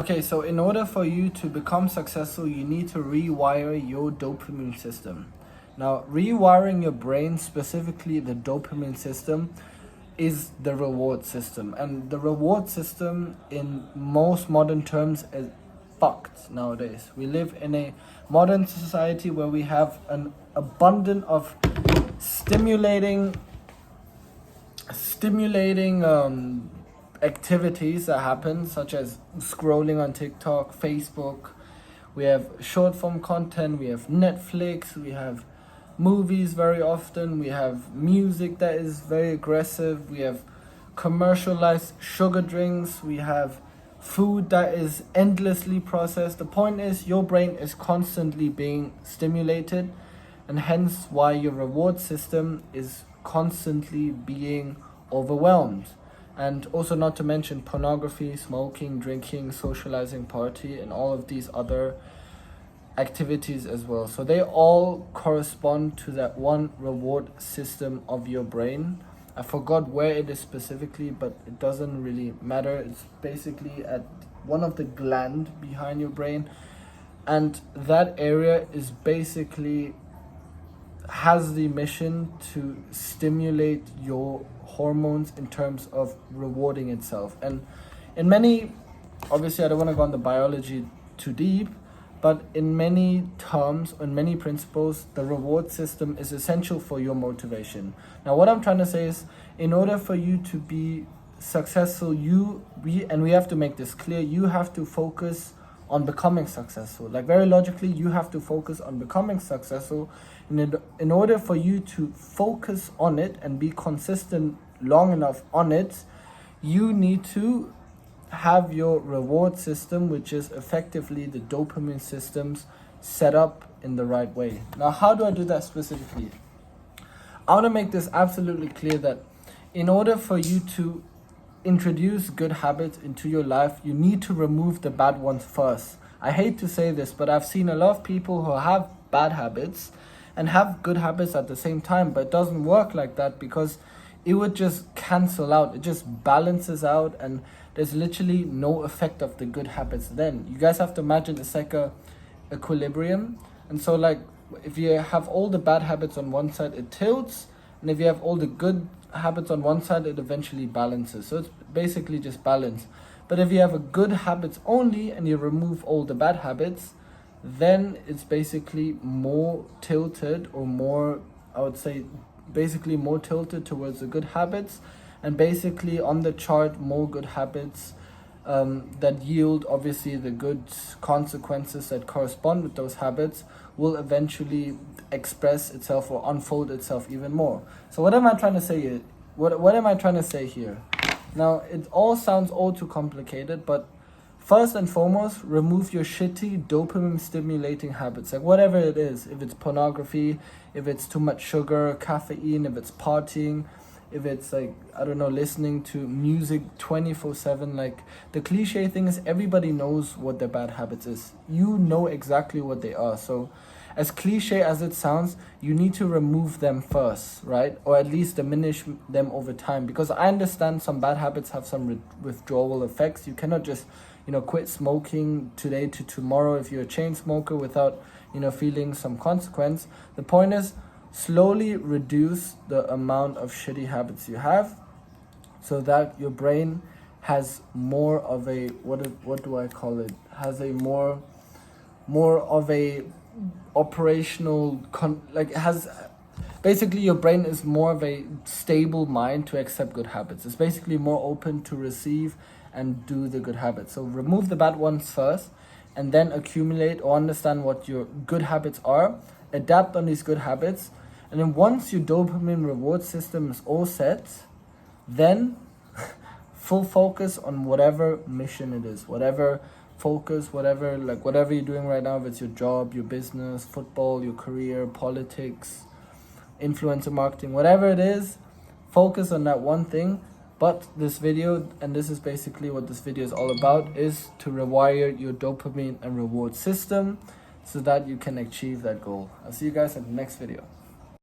Okay, so in order for you to become successful, you need to rewire your dopamine system. Now, rewiring your brain, specifically the dopamine system, is the reward system. And the reward system, in most modern terms, is fucked nowadays. We live in a modern society where we have an abundance of stimulating activities that happen, such as scrolling on TikTok, Facebook. We have short form content, we have Netflix, we have movies very often, we have music that is very aggressive, we have commercialized sugar drinks, we have food that is endlessly processed. The point is, your brain is constantly being stimulated, and hence why your reward system is constantly being overwhelmed. And also, not to mention pornography, smoking, drinking, socializing, party, and all of these other activities as well. So they all correspond to that one reward system of your brain. I forgot where it is specifically, but it doesn't really matter. It's basically at one of the gland behind your brain, and that area is basically has the mission to stimulate your hormones in terms of rewarding itself. And in many, obviously I don't want to go on the biology too deep, but in many terms, in many principles, the reward system is essential for your motivation. Now, what I'm trying to say is, in order for you to be successful, we have to make this clear, you have to focus on becoming successful. Like, very logically, you have to focus on becoming successful. And in order for you to focus on it and be consistent long enough on it, you need to have your reward system, which is effectively the dopamine systems, set up in the right way. Now, how do I do that specifically? I want to make this absolutely clear that in order for you to introduce good habits into your life, you need to remove the bad ones first. I hate to say this, but I've seen a lot of people who have bad habits and have good habits at the same time, but it doesn't work like that, because it would just cancel out. It just balances out, and there's literally no effect of the good habits then. You guys have to imagine it's like a equilibrium. And so, like, if you have all the bad habits on one side, it tilts, and if you have all the good habits on one side, it eventually balances. So it's basically just balance. But if you have a good habits only and you remove all the bad habits, then it's basically more tilted, or more, I would say, basically more tilted towards the good habits, and basically on the chart, more good habits that yield obviously the good consequences that correspond with those habits will eventually express itself or unfold itself even more. So what am I trying to say here? What am I trying to say here? Now, it all sounds all too complicated, but first and foremost, remove your shitty dopamine stimulating habits, like whatever it is. If it's pornography, if it's too much sugar, caffeine, if it's partying, if it's, like, I don't know, listening to music 24/7. Like, the cliche thing is, everybody knows what their bad habits is. You know exactly what they are. So as cliche as it sounds, you need to remove them first, right? Or at least diminish them over time, because I understand some bad habits have some withdrawal effects. You cannot just, quit smoking today to tomorrow if you're a chain smoker without, feeling some consequence. The point is, slowly reduce the amount of shitty habits you have, so that your brain has more of a, what do I call it? Has a more of a operational, basically your brain is more of a stable mind to accept good habits. It's basically more open to receive and do the good habits. So remove the bad ones first, and then accumulate or understand what your good habits are, adapt on these good habits, and then once your dopamine reward system is all set, then full focus on whatever mission it is, whatever you're doing right now, if it's your job, your business, football, your career, politics, influencer marketing, whatever it is, focus on that one thing. But this video, and this is basically what this video is all about, is to rewire your dopamine and reward system so that you can achieve that goal. I'll see you guys in the next video.